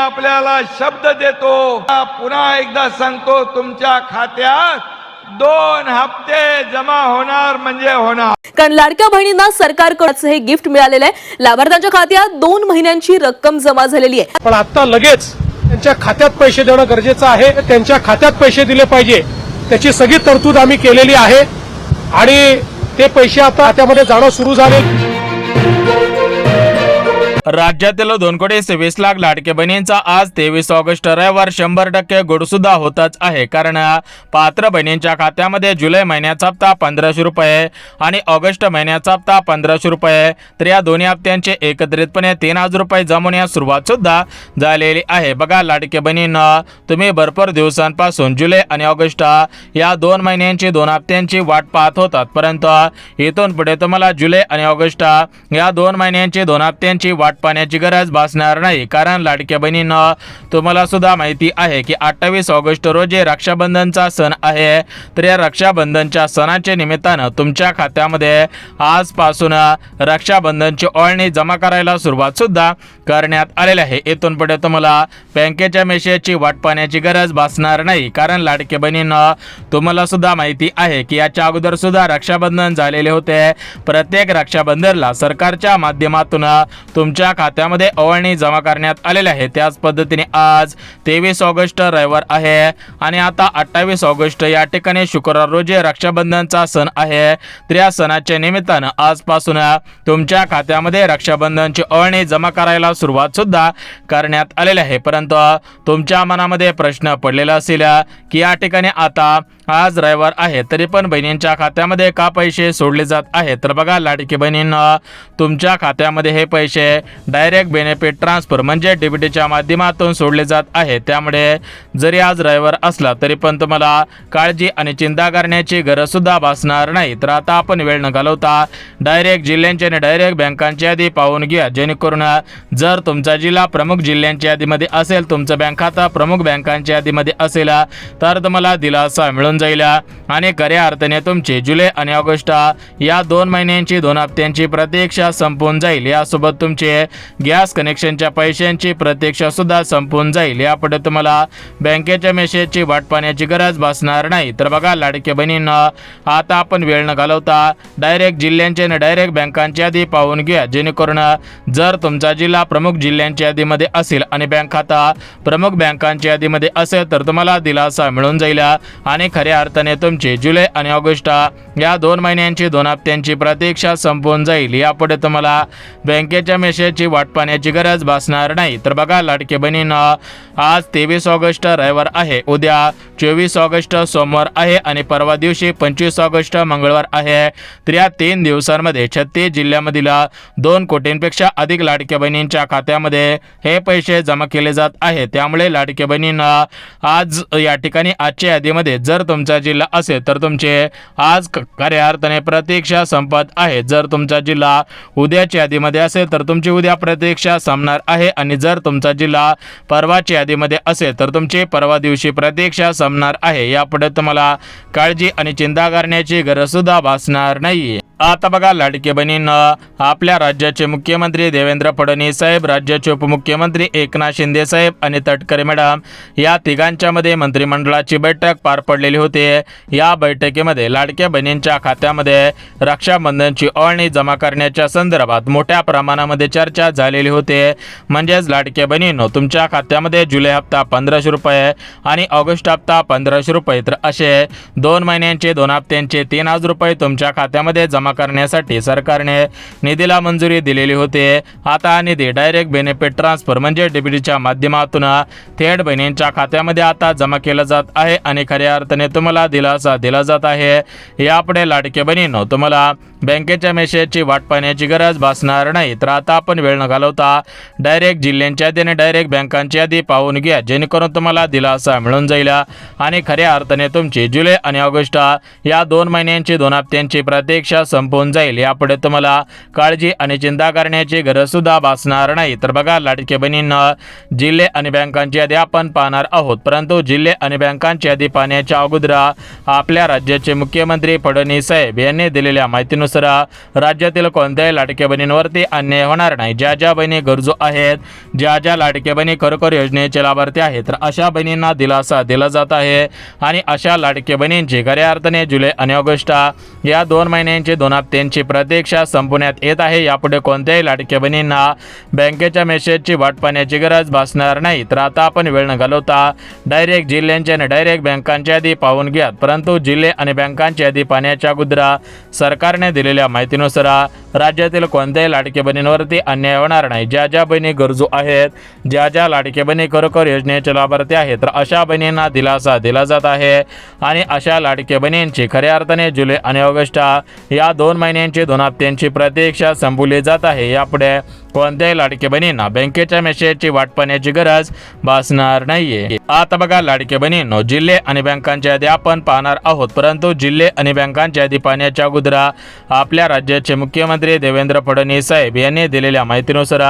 आपल्याला शब्द देतो, पुन्हा एकदा सांगतो, तुमच्या खात्यात 2 हप्ते जमा होणार म्हणजे होणार. कारण लाडक्या बहिणींना सरकारकडून हे गिफ्ट मिळालेलं आहे. लाभार्थ्यांच्या खात्यात 2 महिन्यांची रक्कम जमा झालेली आहे. पण आता लगेच त्यांच्या खात्यात पैसे देणं गरजेचं आहे. त्यांच्या खात्यात पैसे दिले पाहिजे, त्याची सगळी तरतूद आम्ही केलेली आहे आणि ते पैसे आता खात्यामध्ये जाणं सुरू झाले. राज्यातील 2,26,00,000 लाडक्या बहिणींचा आज 23 ऑगस्ट रविवार 100% गुड सुद्धा होतच आहे. कारण पात्र बहिणींच्या खात्यामध्ये जुलै महिन्याचा हप्ता 1500 रुपये आणि ऑगस्ट महिन्याचा हप्ता 1500 रुपये, तर या दोन्ही हप्त्यांचे एकत्रितपणे 3000 रुपये जमवण्यास सुरुवात सुद्धा झालेली आहे. बघा लाडक्या बहिणींना, तुम्ही भरपूर दिवसांपासून जुलै आणि ऑगस्ट या 2 महिन्यांची 2 हप्त्यांची वाट पाहत होतात, परंतु इथून पुढे तुम्हाला जुलै आणि ऑगस्ट या 2 महिन्यांची 2 हप्त्यांची वाट पाहण्याची गरज भासणार नाही. कारण लाडक्या बहिणींना, तुम्हाला सुद्धा माहिती आहे की 28 ऑगस्ट रोजी रक्षाबंधनचा सण आहे. तर या रक्षाबंधनच्या सणाच्या निमित्तानं तुमच्या खात्यामध्ये आजपासून रक्षाबंधनची ओळणी जमा करायला सुरुवात सुद्धा करण्यात आलेली आहे. इथून पुढे तुम्हाला बँकेच्या मेसेजची वाट पाहण्याची गरज भासणार नाही. कारण लाडक्या बहिणींना, तुम्हाला सुद्धा माहिती आहे की याच्या अगोदर सुद्धा रक्षाबंधन झालेले होते. प्रत्येक रक्षाबंधनला सरकारच्या माध्यमातून तुमच्या खात्यामध्ये ओवाळणी जमा करण्यात आलेले आहे. त्याच पद्धतीने आज 23 ऑगस्ट रविवार आहे आणि आता 28 ऑगस्ट या ठिकाणी शुक्रवार रोजी रक्षाबंधनचा सण आहे. तर या सणाच्या निमित्तानं आजपासून तुमच्या खात्यामध्ये रक्षाबंधनची ओवाळणी जमा करायला सुरुवात सुद्धा करण्यात आलेली आहे. परंतु तुमच्या मनामध्ये प्रश्न पडलेला असेल की या ठिकाणी आता आज रविवार आहे तरी पण बहिणींच्या खात्यामध्ये का पैसे सोडले जात आहेत. तर बघा लाडकी बहिणींना, तुमच्या खात्यामध्ये हे पैसे डायरेक्ट बेनिफिट ट्रान्सफर म्हणजे डीबीटीच्या माध्यमातून सोडले जात आहे. त्यामुळे जरी आज रविवार असला तरी पण तुम्हाला काळजी आणि चिंता करण्याची गरज सुद्धा भासणार नाही. तर आता आपण वेळ न घालवता डायरेक्ट जिल्ह्यांची आणि डायरेक्ट बँकांची यादी पाहून घ्या, जेणेकरून जर तुमचा जिल्हा प्रमुख जिल्ह्यांच्या यादीमध्ये असेल, तुमचं बँक खाता प्रमुख बँकांच्या यादीमध्ये असेल, तर तुम्हाला दिलासा मिळून जाईल आणि खऱ्या अर्थाने तुमची जुलै आणि ऑगस्ट या 2 महिन्यांची 2 हप्त्यांची प्रतीक्षा संपून जाईल. यासोबत तुमचे गॅस कनेक्शनच्या पैशांची प्रतीक्षा सुद्धा संपून जाईल. यापुढे तुम्हाला बँकेच्या मेसेजची वाट पाहण्याची गरज भासणार नाही. तर बघा लाडक्या बहिणींना, आता आपण वेळ न घालवता डायरेक्ट जिल्ह्यांची आणि डायरेक्ट बँकांची यादी पाहून घ्या, जेणेकरून जर तुमचा जिल्हा प्रमुख जिल्ह्यांच्या यादीमध्ये असेल आणि बँक खाता प्रमुख बँकांच्या यादीमध्ये असेल तर तुम्हाला दिलासा मिळून जाईल आणि खऱ्या अर्थाने तुमची जुलै आणि ऑगस्ट या 2 महिन्यांची 2 हप्त्यांची प्रतीक्षा संपून जाईल. यापुढे तुम्हाला बँकेच्या मेसेजची वाट पाहण्याची गरज भासणार नाही. तर बघा लाडके बहिणींना, आज 23 ऑगस्ट रविवार आहे, उद्या 24 ऑगस्ट सोमवार आहे आणि परवा दिवशी 25 ऑगस्ट मंगळवार आहे. तर या 3 दिवसांमध्ये 36 जिल्ह्यामधील 2 कोटींपेक्षा अधिक लाडक्या बहिणींच्या खात्यामध्ये हे पैसे जमा केले जात आहे. त्यामुळे लाडक्या बहिणींना, आज या ठिकाणी आजच्या यादीमध्ये जर तुमचा जिल्हा असेल तर तुमचे आज खऱ्या अर्थाने प्रतीक्षा संपत आहे. जर तुमचा जिल्हा उद्याच्या यादीमध्ये असेल तर तुमची उद्या प्रतीक्षा संपणार आहे आणि जर तुमचा जिल्हा परवाच्या यादीमध्ये असेल तर तुमची परवा दिवशी प्रतीक्षा संपणार आहे. यापुढे तुम्हाला काळजी आणि चिंता करण्याची गरज सुद्धा भासणार नाही. आता बघा लाडके बहिणींना, आपल्या राज्याचे मुख्यमंत्री देवेंद्र फडणवीस साहेब, राज्याचे उपमुख्यमंत्री एकनाथ शिंदे साहेब आणि तटकरे मॅडम या तिघांच्या मध्ये मंत्रिमंडळाची बैठक पार पडलेली होती. या बैठकीमध्ये लाडक्या बहिणींच्या खात्यामध्ये रक्षाबंधनची ओवाळणी जमा करण्याच्या संदर्भात मोठ्या प्रमाणामध्ये चर्चा झालेली होती. म्हणजेच लाडक्या बहिणींनो, तुमच्या खात्यामध्ये जुलै हप्ता 1500 रुपये आणि ऑगस्ट हप्ता 1500 रुपये, तर असे 2 महिन्यांचे 2 हप्त्यांचे 3000 रुपये तुमच्या खात्यामध्ये जमा करण्यासाठी सरकारने निधीला मंजुरी दिलेली होती. आता निधी डायरेक्ट बेनिफिट ट्रान्सफर म्हणजे डीबीटीच्या माध्यमातून थेट बहिणींच्या खात्यामध्ये आता जमा केला जात आहे आणि खऱ्या अर्थाने तुम्हाला दिलासा दिला जात आहे. यापुढे लाडके बहिणींनो, तुम्हाला बँकेच्या मेसेजची वाट पाहण्याची गरज भासणार नाही. तर आता आपण वेळ न घालवता डायरेक्ट जिल्ह्यांच्या यादी आणि डायरेक्ट बँकांची यादी पाहून घ्या, जेणेकरून तुम्हाला दिलासा मिळून जाईल आणि खऱ्या अर्थाने तुमची जुलै आणि ऑगस्ट या 2 महिन्यांची 2 हप्त्यांची प्रतीक्षा संपून जाईल. यापुढे तुम्हाला काळजी आणि चिंता करण्याची गरज सुद्धा भासणार नाही. तर बघा लाडके बहिणींना, जिल्हे आणि बँकांची यादी आपण पाहणार आहोत, परंतु जिल्हे आणि बँकांची यादी पाहण्याच्या अगोदर अगोदर आपल्या राज्याचे मुख्यमंत्री फडणवीस साहेब यांनी दिलेल्या माहितीनुसार राज्यातील कोणत्याही लाडक्या बहिणींवरती अन्याय होणार नाही. ज्या ज्या बहिणी गरजू आहेत, ज्या ज्या लाडक्या बहिणी खरोखर योजनेचे लाभार्थी आहेत, तर अशा बहिणींना दिलासा दिला जात आहे. आणि अशा लाडक्या बहिणींची खऱ्या अर्थाने जुलै आणि ऑगस्ट या 2 महिन्यांची 2 हप्त्यांची प्रतीक्षा संपवण्यात येत आहे. यापुढे कोणत्याही लाडक्या बहिणींना बँकेच्या मेसेजची वाट पाहण्याची गरज भासणार नाही. तर आता आपण वेळ न घालवता डायरेक्ट जिल्ह्यांच्या आणि डायरेक्ट बँकांची यादी पाहून घ्या. परंतु जिल्हे आणि बँकांची यादी पाहण्याच्या अगोदर सरकारने दिलेल्या माहितीनुसार राज्यातील कोणत्याही लाडक्या बहिणींवरती अन्याय होणार नाही. ज्या ज्या बहिणी गरजू आहेत, ज्या ज्या लाडक्या बहिणी खरोखर योजनेचे लाभार्थी आहेत, तर अशा बहिणींना दिलासा दिला जात आहे. आणि अशा लाडक्या बहिणींची खऱ्या अर्थाने जुलै आणि ऑगस्ट या 2 महिन्यांची 2 हप्त्यांची प्रतीक्षा संपवली जात आहे. यापुढे कोणत्याही लाडक्या बहिणींना बँकेच्या मेसेजची वाट पाहण्याची गरज भासणार नाहीये. आता बघा लाडक्या बहिणींनो, जिल्हे आणि बँकांची यादी आपण पाहणार आहोत. परंतु जिल्हे आणि बँकांची यादी पाहण्याच्या अगोदर आपल्या राज्याचे मुख्यमंत्री देवेंद्र फडणवीस साहेब यांनी दिलेल्या माहितीनुसार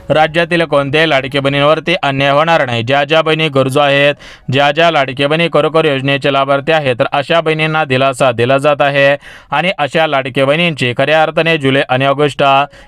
राज्यातील कोणत्याही लाडक्या बहिणींवरती अन्याय होणार नाही. ज्या ज्या बहिणी गरजू आहेत, ज्या ज्या लाडक्या बहिणी खरोखर योजनेचे लाभार्थी आहेत, तर अशा बहिणींना दिलासा दिला जात आहे. आणि अशा लाडक्या बहिणींची खऱ्या अर्थाने जुलै आणि ऑगस्ट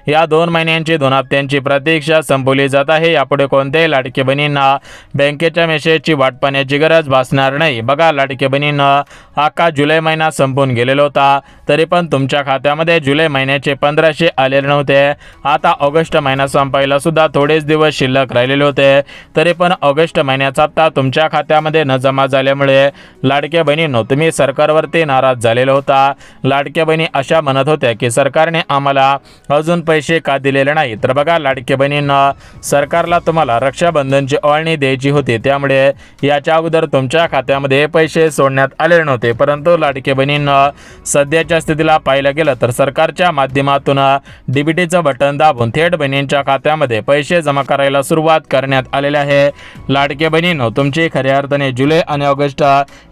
या 2 महिन्यांची 2 हप्त्यांची प्रतीक्षा संपवली जात आहे. यापुढे कोणत्याही लाडक्या बहिणींना बँकेच्या मेसेजची वाट पाहण्याची गरज भासणार नाही. बघा लाडक्या बहिणींना अख्खा जुलै महिना संपून गेलेला होता, तरी पण तुमच्या खात्यामध्ये जुलै महिन्याचे 1500 आलेले नव्हते. आता ऑगस्ट महिना संपायला सुद्धा थोडेच दिवस शिल्लक राहिलेले होते, तरी पण ऑगस्ट महिन्याचा हप्ता तुमच्या खात्यामध्ये न जमा झाल्यामुळे लाडक्या बहिणींनो, तुम्ही सरकारवरती नाराज झालेला होता. लाडक्या बहिणी अशा म्हणत होत्या की सरकारने आम्हाला अजून पैसे का दिलेले नाही. तर बघा लाडक्या बहिणींना, सरकारला तुम्हाला रक्षाबंधनची ओवाळणी द्यायची होती, त्यामुळे याच्या अगोदर तुमच्या खात्यामध्ये पैसे सोडण्यात आलेले नव्हते. परंतु लाडक्या बहिणींना सध्याच्या स्थितीला पाहिलं गेलं तर सरकारच्या माध्यमातून डीबीटीचं बटन दाबून थेट बहिणींच्या खात्यामध्ये पैसे जमा करायला सुरुवात करण्यात आलेली आहे. लाडक्या बहिणींनो, तुमची खऱ्या अर्थाने जुलै आणि ऑगस्ट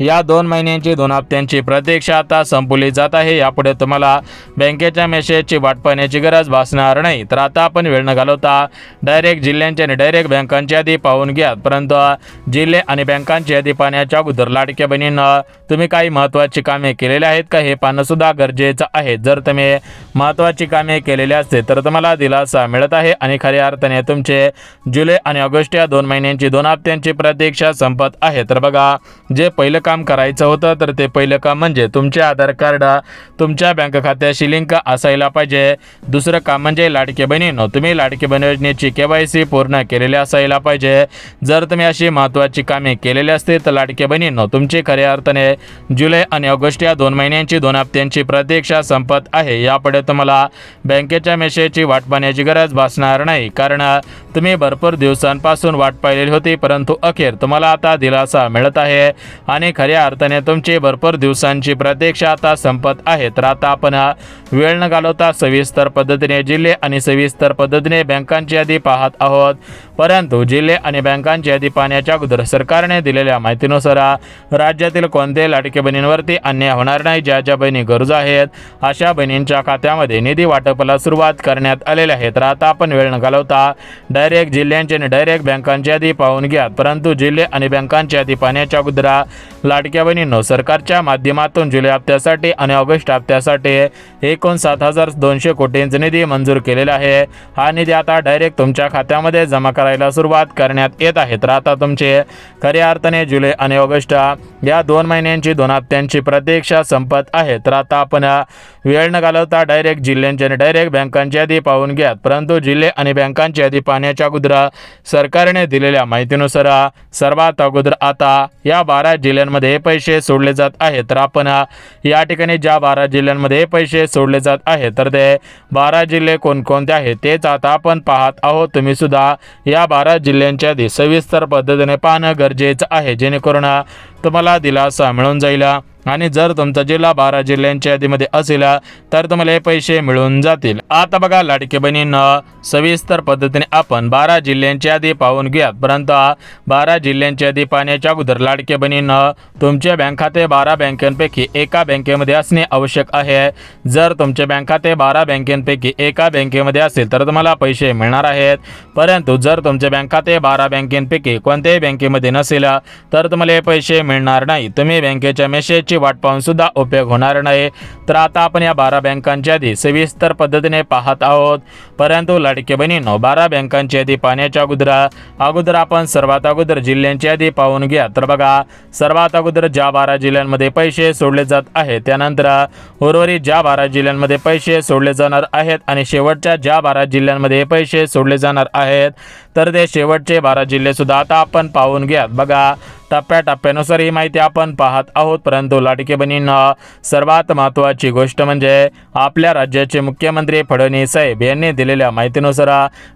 या 2 महिन्यांची 2 हप्त्यांची प्रतीक्षा आता संपवली जात आहे. यापुढे तुम्हाला बँकेच्या मेसेजची वाट पाहण्याची गरज भासणार नाही. तर आता आपण वेळ न घालवता डायरेक्ट जिल्ह्यांची आणि डायरेक्ट बँकांची यादी पाहून घ्या. परंतु जिल्हे आणि बँकांची यादी पाहण्याच्या अगोदर लाडक्या बहिणींना, तुम्ही काही महत्त्वाची कामे केलेली आहेत का हे पाहणं सुद्धा गरजेचं आहे. जर तुम्ही महत्त्वाची कामे केलेली असते तर तुम्हाला दिलासा मिळत आहे. आणि खऱ्या अर्थाने तुमचे जुलै आणि ऑगस्ट या 2 महिन्यांची 2 हप्त्यांची प्रतीक्षा संपत आहे. तर बघा, जे पहिलं काम करायचं होतं तर ते पहिलं काम म्हणजे तुमचे आधार कार्ड तुमच्या बँक खात्याशी लिंक असायला पाहिजे. दुसरं काम म्हणजे लाडक्या बहिणींनो, तुम्ही लाडकी बहीण योजनेची KYC पूर्ण केलेली असायला पाहिजे. जर तुम्ही अशी महत्त्वाची कामे केलेली असते तर लाडक्या बहिणींनो, तुमची खऱ्या अर्थाने जुलै आणि ऑगस्ट या 2 महिन्यांची 2 हप्त्यांची प्रतीक्षा संपत आहे. यापुढे तुम्हाला बँकेच्या मेसेजची वाट पाहण्याची गरज भासणार नाही, कारण तुम्ही भरपूर दिवसांपासून वाट पाहिलेली होती. परंतु अखेर तुम्हाला आता दिलासा मिळत आहे आणि खऱ्या अर्थाने तुमची भरपूर दिवसांची प्रतीक्षा आता संपत आहे. तर आता आपण वेळ न घालवता सविस्तर पद्धतीने जिल्हे आणि सविस्तर पद्धतीने बँकांची यादी पाहत आहोत. परंतु जिल्हे आणि बँकांची यादी पाहण्याच्या अगोदर सरकारने दिलेल्या माहितीनुसार राज्यातील कोणत्याही लाडक्या बहिणींवरती अन्याय होणार नाही. ज्या ज्या बहिणी गरजू आहेत अशा बहिणींच्या खात्यामध्ये निधी वाटपाला सुरुवात करण्यात आलेली आहे. तर आता आपण वेळ न घालवता डायरेक्ट जिल्ह्यांची आणि डायरेक्ट बँकांची यादी पाहून घ्या. परंतु जिल्हे आणि बँकांची यादी पाहण्याच्या अगोदर लाडक्या बहिणींनो, सरकारच्या माध्यमातून जुलै हप्त्यासाठी आणि ऑगस्ट हप्त्यासाठी एकूण 7,200 कोटींचा निधी मंजूर केलेला आहे. हा निधी आता डायरेक्ट तुमच्या खात्यामध्ये जमा करायला सुरुवात करण्यात येत आहे. तर आता तुमचे खऱ्या अर्थाने जुलै आणि ऑगस्ट या 2 महिन्यांची 2 हप्त्यांची प्रतीक्षा संपत आहे. तर आता आपण वेळ न घालवता डायरेक्ट जिल्ह्यांची आणि डायरेक्ट बँकांची यादी पाहून घ्या. परंतु जिल्हे आणि बँकांची यादी पाहण्याच्या अगोदर सरकारने दिलेल्या माहितीनुसार सर्वात अगोदर आता या 12 जिल्ह्यांमध्ये पैसे सोडले जात आहेत. तर आपण या ठिकाणी ज्या 12 जिल्ह्यांमध्ये पैसे सोडले जात आहेत तर ते 12 जिल्हे कोणकोणते आहेत तेच आता आपण पाहत आहोत. तुम्ही सुद्धा या 12 जिल्ह्यांच्या यादी सविस्तर पद्धतीने पाहणं गरजेचं आहे, जेणेकरून तुम्हाला दिलासा मिळून जाईल. आणि जर तुमचा जिल्हा 12 जिल्ह्यांच्या यादीमध्ये असेल तर तुम्हाला हे पैसे मिळून जातील। आता बघा लाडके बहिणींनो, सविस्तर पद्धतीने आपण 12 जिल्ह्यांची यादी पाहून घ्या। परंतु 12 जिल्ह्यांची यादी पाहण्याच्या अगोदर लाडके बहिणींनो, तुमचे बँक खाते 12 बँकांपैकी एका बँकेमध्ये असणे आवश्यक आहे। जर तुमचे बँक खाते 12 बँकांपैकी एका बँकेमध्ये असेल तर तुम्हाला पैसे मिळणार आहेत। परंतु जर तुमचे बँक खाते 12 बँकांपैकी कोणत्याही बँकेमध्ये नसेल तर तुम्हाला हे पैसे मिळणार नाही। तुम्ही बँकेच्या मेसेजची वाट पाहून सुद्धा उपयोग होणार नाही। तर आता आपण या 12 बँकांची यादी सविस्तर पद्धतीने पाहत आहोत। परंतु लाडके बहिणींनो, 12 बँकांची यादी पाहण्याच्या अगोदर आपण सर्वात अगोदर जिल्ह्यांची यादी पाहून घ्या। तर बघा, सर्वात अगोदर ज्या 12 जिल्ह्यांमध्ये पैसे सोडले जात आहेत, त्यानंतर उर्वरित ज्या 12 जिल्ह्यांमध्ये पैसे सोडले जाणार आहेत आणि शेवटच्या ज्या 12 जिल्ह्यांमध्ये पैसे सोडले जाणार आहेत, तर ते शेवटचे 12 जिल्हे सुद्धा आता आपण पाहून घ्या। बघा, टप्प्याटप्प्यानुसार ही माहिती आपण पाहत आहोत। परंतु लाडके बहिणींनो, सर्वात महत्त्वाची गोष्ट म्हणजे आपल्या राज्याचे मुख्यमंत्री फडणवीस साहेब यांनी दिलेल्या माहितीनुसार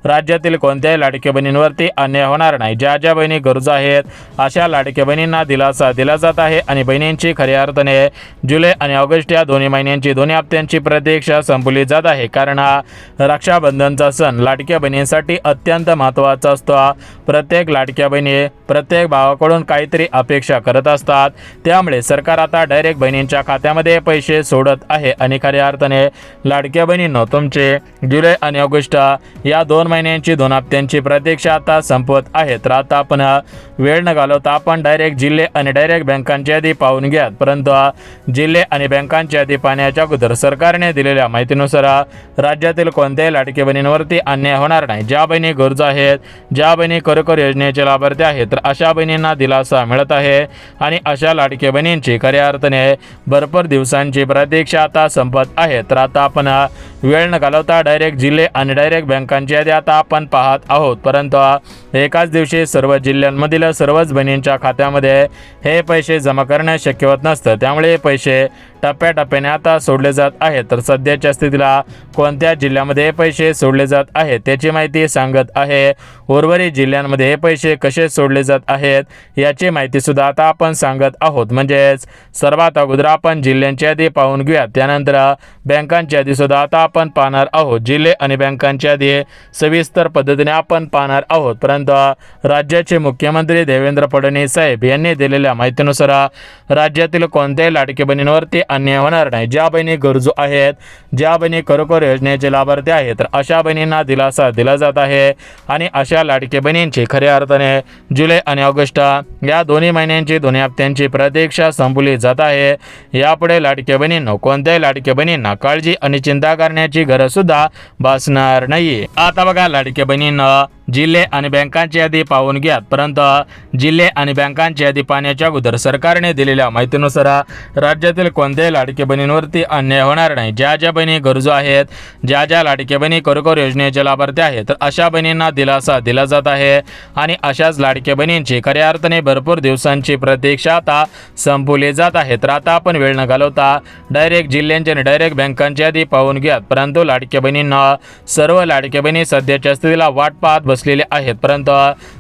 राज्यातील कोणत्याही लाडके बहिणींवरती अन्याय होणार नाही। ज्या ज्या बहिणी गरजू आहेत अशा लाडके बहिणींना दिलासा दिला जात आहे आणि बहिणींची खऱ्या अर्थाने जुलै आणि ऑगस्ट या दोन्ही महिन्यांची दोन्ही हप्त्यांची प्रतीक्षा संपवली जात आहे। कारण हा रक्षाबंधनचा सण लाडक्या बहिणींसाठी अत्यंत महत्त्वाचा असतो। प्रत्येक लाडक्या बहिणी प्रत्येक भावाकडून काहीतरी अपेक्षा करत असतात, त्यामुळे सरकार आता डायरेक्ट बहिणींच्या खात्यामध्ये पैसे सोडत आहे। आणि खऱ्या अर्थाने लाडक्या बहिणींनो, तुमचे जुलै आणि ऑगस्ट या 2 महिन्यांची 2 हप्त्यांची प्रतीक्षा आता संपवत आहे। तर आता आपण वेळ न घालवता आपण डायरेक्ट जिल्हे आणि डायरेक्ट बँकांची यादी पाहून घ्या। परंतु जिल्हे आणि बँकांची यादी पाहण्याच्या अगोदर सरकारने दिलेल्या माहितीनुसार राज्यातील कोणत्याही लाडके बहिणींवरती अन्याय होणार नाही। ज्या बहिणी गरजू आहेत, ज्या बहिणी खरोखर योजनेचे लाभार्थी आहेत, तर अशा बहिणींना दिलासा मिळत आहे आणि अशा लाडके बहिणींची खऱ्या अर्थाने भरपूर दिवसांची प्रतीक्षा आता संपत आहे। तर आता आपण वेळ न घालवता डायरेक्ट जिल्हे आणि डायरेक्ट बँकांची यादी आता आपण पाहत आहोत। परंतु एकाच दिवशी सर्व जिल्ह्यांमधील सर्वच बहिणींच्या खात्यामध्ये हे पैसे जमा करणे शक्य होत नसतं, त्यामुळे हे पैसे टप्प्याटप्प्याने आता सोडले जात आहेत। तर सध्याच्या स्थितीला कोणत्या जिल्ह्यामध्ये हे पैसे सोडले जात आहेत त्याची माहिती सांगत आहे। उर्वरित जिल्ह्यांमध्ये हे पैसे कसे सोडले जात आहेत याची माहिती सुद्धा आता आपण सांगत आहोत। म्हणजेच सर्वात अगोदर आपण जिल्ह्यांची यादी पाहून घेऊया, त्यानंतर बँकांची यादी सुद्धा आता आपण पाहणार आहोत। जिल्हे आणि बँकांची यादी सविस्तर पद्धतीने आपण पाहणार आहोत। परंतु राज्याचे मुख्यमंत्री देवेंद्र फडणवीस साहेब यांनी दिलेल्या माहितीनुसार राज्यातील कोणत्याही लाडके बहिणींवरती अन्याय होणार नाही। ज्या बहिणी गरजू आहेत, ज्या बहिणी खरोखर योजनेचे लाभार्थी आहेत, तर अशा बहिणींना दिलासा दिला जात आहे आणि अशा लाडके बहिणींची खऱ्या अर्थाने जुलै आणि ऑगस्ट या दोन्ही महिन्यांची दोन्ही हप्त्यांची प्रतीक्षा संपवली जात आहे। यापुढे लाडके बहिणींनो, कोणत्याही लाडके बहिणींना काळजी आणि चिंता करण्याची गरज सुद्धा भासणार नाही। आता बघा लाडके बहिणींनो, जिल्हे आणि बँकांची यादी पाहून घ्या। परंतु जिल्हे आणि बँकांची यादी पाहण्याच्या अगोदर सरकारने दिलेल्या माहितीनुसार राज्यातील कोणत्याही लाडके बहिणींवरती अन्याय होणार नाही। ज्या ज्या बहिणी गरजू आहेत, ज्या ज्या लाडके बहिणी खरोखर योजनेचे लाभार्थी आहेत, तर अशा बहिणींना दिलासा दिला जात आहे आणि अशाच लाडक्या बहिणींची खऱ्या अर्थाने भरपूर दिवसांची प्रतीक्षा आता संपवली जात आहे। तर आता आपण वेळ न घालवता डायरेक्ट जिल्ह्यांची आणि डायरेक्ट बँकांची यादी पाहून घ्या। परंतु लाडक्या बहिणींना, सर्व लाडक्या बहिणी सध्याच्या स्थितीला वाट पाहत बसलेले आहेत, परंतु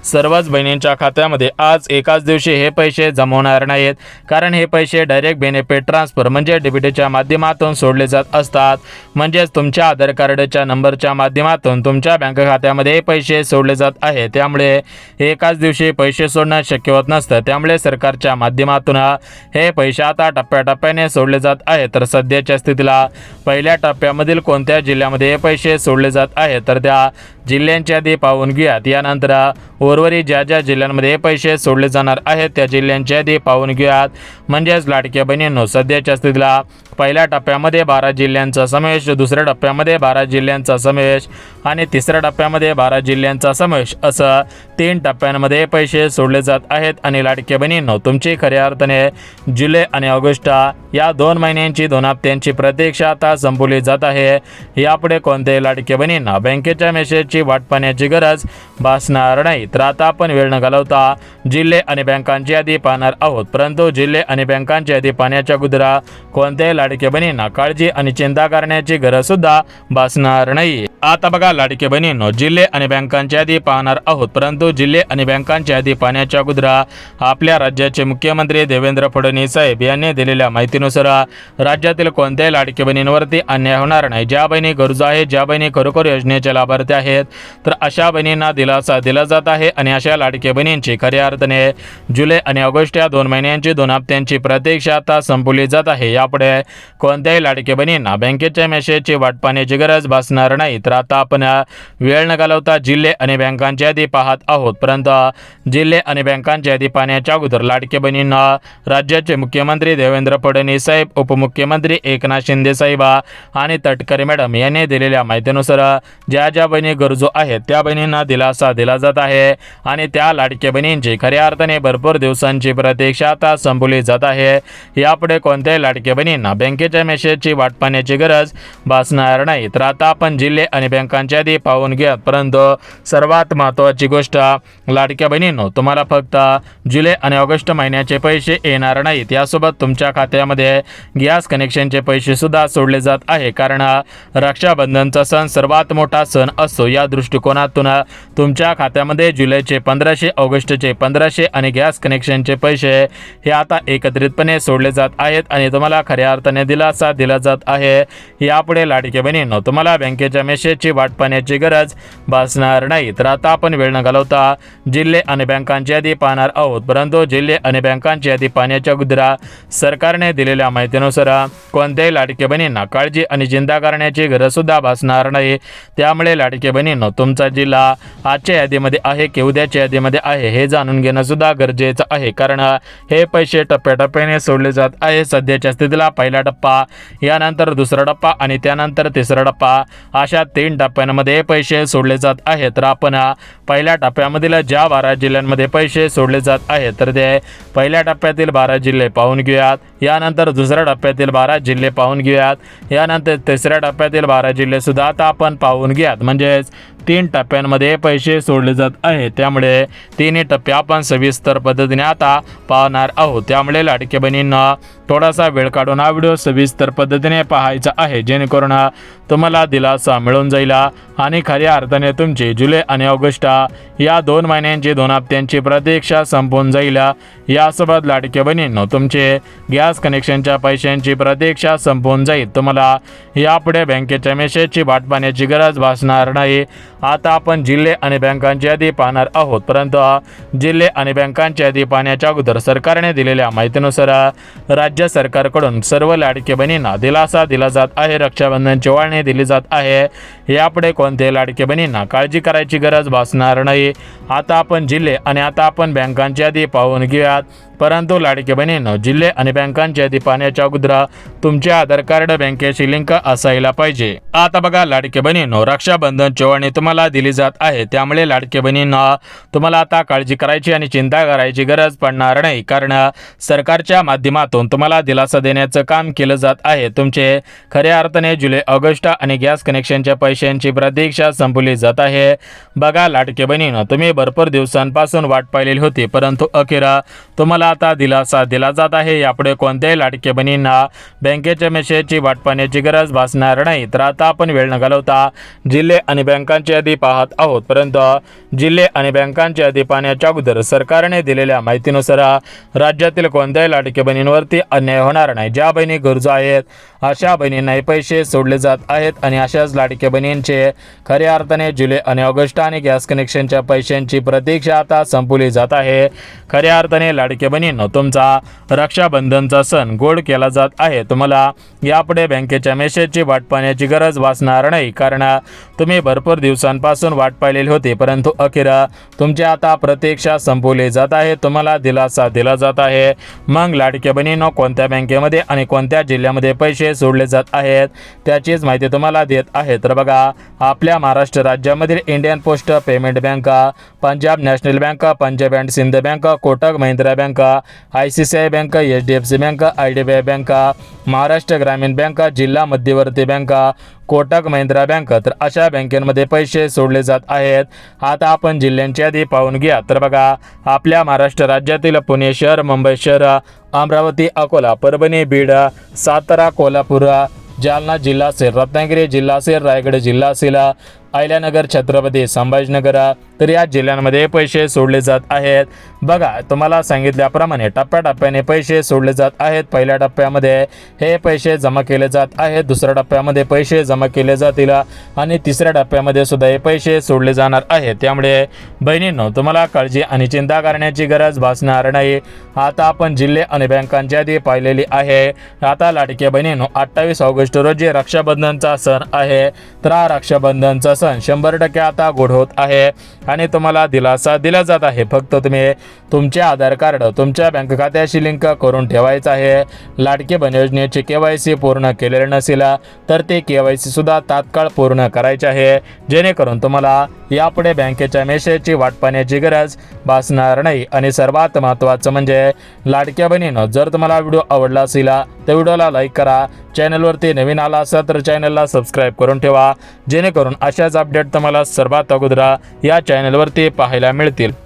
सर्वच बहिणींच्या खात्यामध्ये आज एकाच दिवशी हे पैसे जमवणार नाहीत। कारण हे पैसे डायरेक्ट बेनिफिट ट्रान्सफर म्हणजे डीबीटीच्या माध्यमातून सोडले जात असतात। म्हणजेच तुमच्या आधार कार्डच्या नंबरच्या माध्यमातून तुमच्या बँक खात्यामध्ये हे पैसे सोडले जात आहे। त्यामुळे एकाच दिवशी पैसे सोडणं शक्य होत नसतं, त्यामुळे सरकारच्या माध्यमातून हे पैसे आता टप्प्याटप्प्याने सोडले जात आहेत। तर सध्याच्या स्थितीला पहिल्या टप्प्यामधील कोणत्या जिल्ह्यामध्ये हे पैसे सोडले जात आहेत तर त्या जिल्ह्यांची यादी पाहून घ्या। यानंतर उर्वरित ज्या ज्या जिल्ह्यांमध्ये हे पैसे सोडले जाणार आहेत त्या जिल्ह्यांची यादी पाहून घ्या। म्हणजेच लाडक्या बहिणींनो, सध्याच्या स्थितीला पहिल्या टप्प्यामध्ये 12 जिल्ह्यांचा समावेश, दुसऱ्या टप्प्यामध्ये 12 जिल्ह्यांचा समावेश आणि तिसऱ्या टप्प्यामध्ये 12 जिल्ह्यांचा समावेश, असं 3 टप्प्यांमध्ये पैसे सोडले जात आहेत। आणि लाडक्या बहिणींनो, तुमची खऱ्या अर्थाने जुलै आणि ऑगस्ट या 2 महिन्यांची 2 हप्त्यांची प्रतीक्षा आता संपवली जात आहे। यापुढे कोणत्याही लाडक्या बहिणींना बँकेच्या मेसेजची वाट पाहण्याची गरज भासणार नाही। तर आता आपण वेळ न घालवता जिल्हे आणि बँकांची यादी पाहणार आहोत। परंतु जिल्हे आणि बँकांची यादी पाहण्याच्या अगोदर कोणत्याही लाडक्या बहिणींना काळजी आणि चिंता करण्याची गरज सुद्धा भासणार नाही. आता बघा लाडके बहिणींनो, जिल्हे आणि बँकांची यादी पाहणार आहोत, परंतु जिल्हे आणि बँकांची यादी पाहण्याच्या अगोदर आपल्या राज्याचे मुख्यमंत्री देवेंद्र फडणवीस साहेब यांनी दिलेल्या माहितीनुसार राज्यातील कोणत्याही लाडक्या बहिणींवरती अन्याय होणार नाही. ज्या बहिणी गरजू आहेत, ज्या बहिणी खरोखर योजनेचे लाभार्थी आहेत, तर अशा बहिणींना दिलासा दिला जात आहे आणि अशा लाडक्या बहिणींची खऱ्या अर्थाने जुलै आणि ऑगस्ट या 2 महिन्यांची 2 हप्त्यांची प्रतीक्षा आता संपवली जात आहे. यापुढे कोणत्याही लाडक्या बहिणींना बँकेच्या मेसेजची वाट पाहण्याची गरज भासणार नाही. तर आता आपण वेळ न घालवता जिल्हे आणि बँकांची यादी पाहत आहोत, परंतु जिल्हे आणि बँकांची यादी पाहण्याच्या अगोदर लाडक्या बहिणींना राज्याचे मुख्यमंत्री देवेंद्र फडणवीस साहेब, उपमुख्यमंत्री एकनाथ शिंदे साहेब आणि तटकरे मॅडम यांनी दिलेल्या माहितीनुसार ज्या ज्या बहिणी गरजू आहेत त्या बहिणींना दिलासा दिला जात आहे आणि त्या लाडक्या बहिणींची खऱ्या अर्थाने भरपूर दिवसांची प्रतीक्षा आता संपवली जात आहे. यापुढे कोणत्याही लाडक्या बहिणींना बँकेच्या मेसेजची वाट पाहण्याची गरज भासणार नाही. तर आता आपण जिल्हे आणि बँकांची यादी पाहून घ्या, परंतु सर्वात महत्त्वाची गोष्ट लाडक्या बहिणींनो, तुम्हाला फक्त जुलै आणि ऑगस्ट महिन्याचे पैसे येणार नाहीत, यासोबत तुमच्या खात्यामध्ये गॅस कनेक्शनचे पैसे सुद्धा सोडले जात आहे. कारण रक्षाबंधनचा सण सर्वात मोठा सण असतो. या दृष्टिकोनातून तुमच्या खात्यामध्ये जुलैचे 1500, ऑगस्टचे 1500 आणि गॅस कनेक्शनचे पैसे हे आता एकत्रितपणे सोडले जात आहेत आणि तुम्हाला खऱ्या अर्थाने दिलासा दिला जात आहे. यापुढे लाडक्या बहिणींनो, तुम्हाला बँकेच्या मेसेजची वाट पाहण्याची गरज भासणार नाही. तर आता आपण वेळ न घालवता जिल्हे आणि बँकांची यादी पाहणार आहोत, परंतु जिल्हे आणि बँकांची यादी पाहण्याच्या अगोदर सरकारने दिलेल्या माहितीनुसार कोणत्याही लाडक्या बहिणींना काळजी आणि चिंता करण्याची गरज सुद्धा भासणार नाही. त्यामुळे लाडक्या बहिणींनो, तुमचा जिल्हा आजच्या यादीमध्ये आहे की उद्याच्या यादीमध्ये आहे हे जाणून घेणं सुद्धा गरजेचं आहे, कारण हे पैसे टप्प्याटप्प्याने सोडले जात आहे. सध्याच्या स्थितीला पहिला टप्पा, यानंतर दुसरा टप्पा आणि त्यानंतर तिसरा टप्पा अशा 3 टप्प्यांमध्ये पैसे सोडले जात आहेत. तर आपण पहिल्या टप्प्यामधील ज्या 12 जिल्ह्यांमध्ये पैसे सोडले जात आहेत तर ते पहिल्या टप्प्यातील 12 जिल्हे पाहून घेऊयात, यानंतर दुसऱ्या टप्प्यातील 12 जिल्हे पाहून घेऊयात, यानंतर तिसऱ्या टप्प्यातील 12 जिल्हे सुद्धा आता आपण पाहून घ्यात. म्हणजेच 3 टप्प्यांमध्ये पैसे सोडले जात आहेत. त्यामुळे 3 टप्पे आपण सविस्तर पद्धतीने आता पाहणार आहोत. त्यामुळे लाडक्या बहिणींना थोडासा वेळ काढून हा व्हिडिओ सविस्तर पद्धतीने पाहायचा आहे, जेणेकरून तुम्हाला दिलासा मिळून जाईल आणि खऱ्या अर्थाने तुमची जुलै आणि ऑगस्ट या 2 महिन्यांची 2 हप्त्यांची प्रतीक्षा संपून जाईल. यासोबत लाडक्या बहिणींनो, तुमचे गॅस कनेक्शनच्या पैशांची प्रतीक्षा संपून जाईल. तुम्हाला यापुढे बँकेच्या मेसेजची वाट पाहण्याची गरज भासणार नाही. आता आपण जिल्हे आणि बँकांची यादी पाहणार आहोत, परंतु जिल्हे आणि बँकांची यादी पाहण्याच्या अगोदर सरकारने दिलेल्या माहितीनुसार राज्य सरकारकडून सर्व लाडक्या बहिणींना दिलासा दिला जात आहे. रक्षाबंधनची ओवाळणी दिली जात आहे. यापुढे कोणत्याही लाडक्या बहिणींना काळजी करायची गरज भासणार नाही. आता आपण जिल्हे आणि आता आपण बँकांची यादी पाहून घेऊयात, परंतु लाडक्या बहिणींनो, जिल्हे आणि बँकांची यादी पाहण्याच्या अगोदर तुमचे आधार कार्ड बँकेशी लिंक असायला पाहिजे. आता बघा लाडक्या बहिणींनो, रक्षाबंधन चोवणी तुम्हाला दिली जात आहे. त्यामुळे लाडक्या बहिणींना तुम्हाला आता काळजी करायची आणि चिंता करायची गरज पडणार नाही, कारण सरकारच्या माध्यमातून तुम्हाला दिलासा देण्याचं काम केलं जात आहे. तुमचे खऱ्या अर्थाने जुलै, ऑगस्ट आणि गॅस कनेक्शनच्या पैशांची प्रतीक्षा संपवली जात आहे. बघा लाडक्या बहिणींनो, तुम्ही भरपूर दिवसांपासून वाट पाहिलेली होती, परंतु अखेर तुम्हाला आता दिलासा दिला जात आहे. यापुढे कोणत्याही लाडक्या बहिणींना बँकेच्या मेसेजची वाट पाहण्याची गरज भासणार नाही. तर आता आपण वेळ न घालवता जिल्हे आणि बँकांची यादी पाहत आहोत, परंतु जिल्हे आणि बँकांची यादी पाहण्याच्या अगोदर सरकारने दिलेल्या माहितीनुसार राज्यातील कोणत्याही लाडक्या बहिणींवरती अन्याय होणार नाही. ज्या बहिणी गरजू आहेत अशा बहिणींनाही पैसे सोडले जात आहेत आणि अशाच लाडक्या बहिणींचे खऱ्या अर्थाने जुलै आणि ऑगस्ट आणि गॅस कनेक्शनच्या पैशांची प्रतीक्षा आता संपवली जात आहे. खऱ्या अर्थाने लाडक्या बहिणींनो, तुमचा रक्षाबंधनचा सण गोड केला जात आहे. तुम्हाला यापुढे बँकेच्या मेसेजची वाट पाहण्याची गरज भासणार नाही, कारण तुम्ही भरपूर दिवसांपासून वाट पाहिलेली होती, परंतु अखेर तुमची आता प्रतीक्षा संपवली जात आहे. तुम्हाला दिलासा दिला जात आहे. मग लाडक्या बहिणींनो, कोणत्या बँकेमध्ये आणि कोणत्या जिल्ह्यामध्ये पैसे सोडले जात आहेत त्याचीच माहिती तुम्हाला देत आहे. तर बघा, आपल्या महाराष्ट्र राज्यामधील Indian post payment bank, Punjab national bank, Punjab and Sindh bank, Kotak Mahindra bank, ICICI bank, HDFC बँका, IDBI बँका, महाराष्ट्र ग्रामीण बँका, जिल्हा मध्यवर्ती बँका, कोटक महिंद्रा बँक, तर अशा बँकेमध्ये पैसे सोडले जात आहेत. आता आपण जिल्ह्यांची यादी पाहून घ्या. तर बघा, आपल्या महाराष्ट्र राज्यातील पुणे शहर, मुंबई शहर, अमरावती, अकोला, परभणी, बीड, सातारा, कोल्हापूर, जालना जिल्हा असेल, रत्नागिरी जिल्हा असेल, रायगड जिल्हा असेल, अहिल्यानगर, छत्रपती संभाजीनगर, तर या जिल्ह्यांमध्ये पैसे सोडले जात आहेत. बघा, तुम्हाला सांगितल्याप्रमाणे टप्प्याटप्प्याने पैसे सोडले जात आहेत. पहिल्या टप्प्यामध्ये हे पैसे जमा केले जात आहेत, दुसऱ्या टप्प्यामध्ये पैसे जमा केले जातील आणि तिसऱ्या टप्प्यामध्ये सुद्धा हे पैसे सोडले जाणार आहेत. त्यामुळे बहिणींनो, तुम्हाला काळजी आणि चिंता करण्याची गरज भासणार नाही. आता आपण जिल्हे आणि बँकांची यादी पाहिलेली आहे. आता लाडक्या बहिणींनो, 28 ऑगस्ट रोजी रक्षाबंधनचा सण आहे. तर हा रक्षाबंधनचा सण 100% आता गोड होत आहे आणि तुम्हाला दिलासा दिला जात आहे. फक्त तुम्ही तुमचे आधार कार्ड तुमच्या बँक खात्याशी लिंक करून ठेवायचं आहे. लाडके बहीण योजनेचे KYC पूर्ण केलेले नसेल तर ते KYC सुद्धा तात्काळ पूर्ण करायचे आहे, जेणेकरून तुम्हाला यापुढे बँकेच्या मेसेजची वाट पाहण्याची गरज भासणार नाही. आणि सर्वात महत्त्वाचं म्हणजे लाडक्या बहिणींनो, जर तुम्हाला व्हिडिओ आवडला असेल तर व्हिडिओला लाईक करा. चॅनलवरती नवीन आला असाल तर चॅनलला सबस्क्राईब करून ठेवा, जेणेकरून अशाच अपडेट तुम्हाला सर्वात अगोदर या चॅनलवरती पाहायला मिळतील.